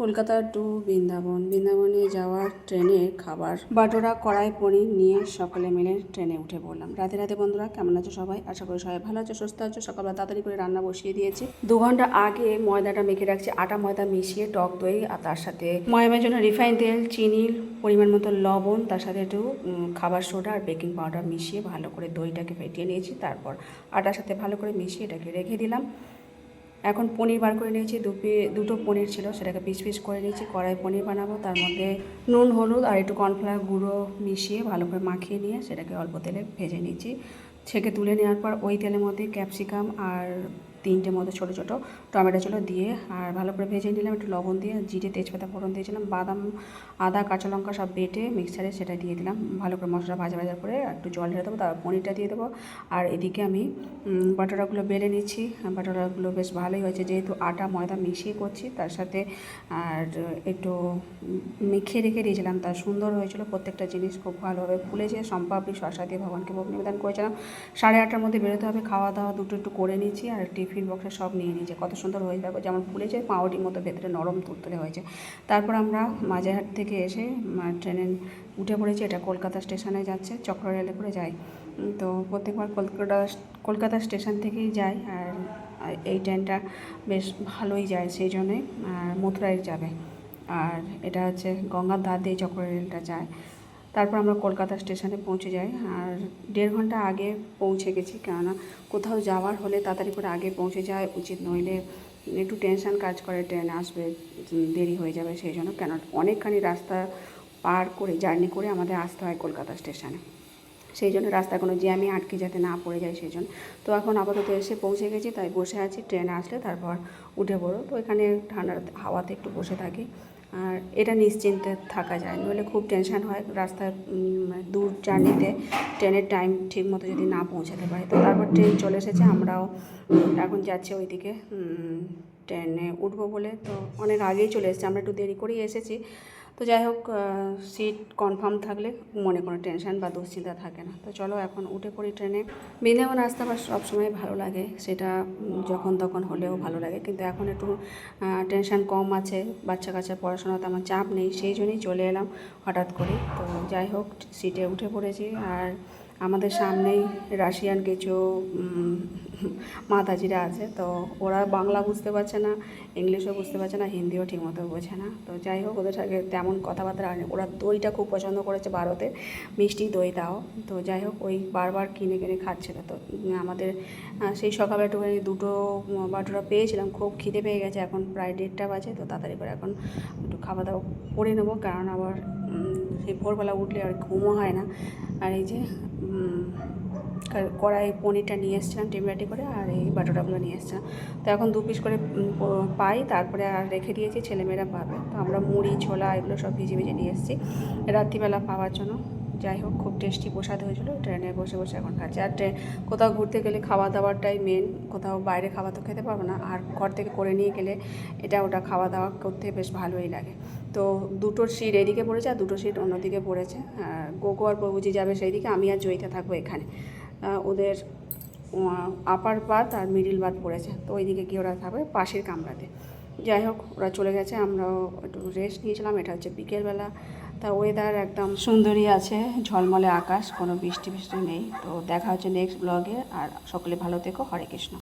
Kolkata two বৃন্দাবনে যাওয়ার ট্রেনের খাবার বাটোরা কড়াই পনির নিয়ে সকলে মিলে ট্রেনে উঠে পড়লাম। রাতে রাতে বন্ধুরা, কেমন আছো সবাই? আশা করি সবাই ভালো আছো, সুস্থ আছো। সকালবেলা তাড়াতাড়ি করে রান্না বসিয়ে দিয়েছি। 2 ঘন্টা আগে ময়দাটা মেখে রাখছি, আটা ময়দা মিশিয়ে, টক দই আর তার সাথে ময়ামের জন্য রিফাইন তেল, চিনি, পরিমাণ মতো লবণ, তার সাথে একটু খাবার সোডা আর বেকিং পাউডার মিশিয়ে ভালো করে দইটাকে ফেটিয়ে নিয়েছি। তারপর আটার সাথে ভালো করে মিশিয়ে এটাকে রেখে দিলাম। এখন পনির বার করে নিয়েছি, দুটো পনির ছিল, সেটাকে পিস পিস করে নিয়েছি। কড়াই পনির বানাবো, তার মধ্যে নুন, হলুদ আর একটু কর্নফ্লাওয়ার গুঁড়ো মিশিয়ে ভালো করে মাখিয়ে নিয়ে সেটাকে অল্প তেলে ভেজে নিয়েছি। ছেঁকে তুলে নেওয়ার পর ওই তেলের মধ্যে ক্যাপসিকাম আর 3টে মতো ছোটো ছোটো টমেটো ছিল দিয়ে আর ভালো করে ভেজে নিলাম। একটু লবণ দিয়ে জিরে তেজপাতা ফোড়ন দিয়েছিলাম, বাদাম, আদা, কাঁচা লঙ্কা সব বেটে মিক্সারে সেটা দিয়ে দিলাম। ভালো করে মশলা ভাজা করে একটু জল ঢেলে দেবো, তারপর পনিরটা দিয়ে দেবো। আর এদিকে আমি বাটোরাগুলো বেলে নিচ্ছি। বাটোরাগুলো বেশ ভালোই হয়েছে, যেহেতু আটা ময়দা মিশিয়ে করছি তার সাথে, আর একটু মেখে রেখে দিয়েছিলাম, তার সুন্দর হয়েছিল। প্রত্যেকটা জিনিস খুব ভালোভাবে ফুলেছে। সম্পাপড়ি শসা দিয়ে ভগবানকে ভোগ নিবেদন করেছিলাম। 8:30টার মধ্যে বেরোতে হবে, খাওয়া দাওয়া দুটো একটু করে নিচ্ছি আর টিফিন বক্সে সব নিয়ে নিয়েছি। কত সুন্দর হয়েছে দেখো, যেমন ফুলেছে পাউরুটির মতো ভেতরে নরম তুলতুলে হয়েছে। তারপর আমরা মাঝেরহাট থেকে এসে ট্রেনে উঠে পড়েছি। এটা কলকাতা স্টেশনে যাচ্ছে, চক্র রেলে করে যাই। তো প্রত্যেকবার কলকাতা স্টেশন থেকেই যাই, আর এই ট্রেনটা বেশ ভালোই যায়, সেই জন্যে মথুরায় যাবে। আর এটা হচ্ছে গঙ্গার ধার দিয়ে চক্র রেলটা যায়। তারপর আমরা কলকাতা স্টেশনে পৌঁছে যাই, আর 1.5 ঘন্টা আগে পৌঁছে গেছি, কেননা কোথাও যাওয়ার হলে তাড়াতাড়ি করে আগে পৌঁছে যাওয়া উচিত, নইলে একটু টেনশান কাজ করে, ট্রেন আসবে দেরি হয়ে যাবে সেই জন্য। কেন অনেকখানি রাস্তা পার করে জার্নি করে আমাদের আসতে হয় কলকাতা স্টেশনে, সেই জন্য রাস্তায় কোনো জ্যামে আটকে যাতে না পড়ে যায় সেই জন্য। তো এখন আপাতত এসে পৌঁছে গেছি, তাই বসে আছি। ট্রেন আসলে তারপর উঠে পড়ো। তো এখানে ঠান্ডা হাওয়াতে একটু বসে থাকি, আর এটা নিশ্চিন্তে থাকা যায়, নইলে খুব টেনশান হয় রাস্তায় দূর জার্নিতে ট্রেনের টাইম ঠিক মতো যদি না পৌঁছাতে পারে। তো তারপর ট্রেন চলে এসেছে, আমরাও এখন যাচ্ছি ওইদিকে ট্রেনে উঠবো বলে। তো অনেক আগেই চলে এসেছে, আমরা একটু দেরি করেই এসেছি। তো যাই হোক, সিট কনফার্ম থাকলে মনে কোনো টেনশান বা দুশ্চিন্তা থাকে না। তো চলো এখন উঠে পড়ি ট্রেনে। বৃন্দাবন আসতে আমার সবসময় ভালো লাগে, সেটা যখন তখন হলেও ভালো লাগে, কিন্তু এখন একটু টেনশান কম আছে, বাচ্চা কাচ্চার পড়াশোনাতে আমার চাপ নেই, সেই জন্যই চলে এলাম হঠাৎ করে। তো যাই হোক, সিটে উঠে পড়েছি। আর আমাদের সামনেই রাশিয়ান কিছু মাতাজিরা আছে, তো ওরা বাংলা বুঝতে পারছে না, ইংলিশও বুঝতে পারছে না, হিন্দিও ঠিকমতো বোঝে না। তো যাই হোক, ওদের সাথে তেমন কথাবার্তা হয়নি। ওরা দইটা খুব পছন্দ করেছে, ভারতের মিষ্টি দই দাও। তো যাই হোক, ওই বারবার কিনে কিনে খাচ্ছিল। তো আমাদের সেই সকালে একটুখানি 2টো বাটোরা পেয়েছিলাম, খুব খিদে পেয়ে গেছে, এখন প্রায় 1:30টা বাজে। তো তাড়াতাড়ি করে এখন একটু খাওয়া দাওয়া করে নেবো, কারণ আবার সেই ভোরবেলা উঠলে আর ঘুমও হয় না। আর এই যে কড়াই পনিরটা নিয়ে এসেছিলাম টিমবাটি করে, আর এই বাটোটাগুলো নিয়ে এসেছিলাম। তো এখন 2 পিস করে পাই, তারপরে আর রেখে দিয়েছি, ছেলেমেয়েরা পাবে। তো আমরা মুড়ি, ছোলা এগুলো সব ভিজে ভিজে নিয়ে এসেছি রাত্রিবেলা পাওয়ার জন্য। যাই হোক, খুব টেস্টি প্রসাদ হয়েছিল, ট্রেনে বসে বসে এখন খাচ্ছি। আর কোথাও ঘুরতে গেলে খাওয়া দাওয়াটাই মেন, কোথাও বাইরে খাওয়া তো খেতে পারবো না, আর ঘর থেকে করে নিয়ে গেলে এটা ওটা খাওয়া দাওয়া করতে বেশ ভালোই লাগে। তো 2টো সিট এদিকে পড়েছে আর 2টো সিট অন্যদিকে পড়েছে। গোগো আর প্রভুজি যাবে সেই দিকে, আমি আর জয়িতা থাকবো এখানে। ওদের আপার বাথ আর মিডিল বাথ পড়েছে, তো ওইদিকে গিয়ে ওরা থাকবে পাশের কামরাতে। যাই হোক, ওরা চলে গেছে, আমরাও একটু রেস্ট নিয়েছিলাম। এটা হচ্ছে বিকেলবেলা, তা ওয়েদার একদম সুন্দরই আছে, ঝলমলে আকাশ, কোনো বৃষ্টি নেই। তো দেখা হচ্ছে নেক্সট ব্লগে, আর সকলে ভালো থেকো। হরে কৃষ্ণ।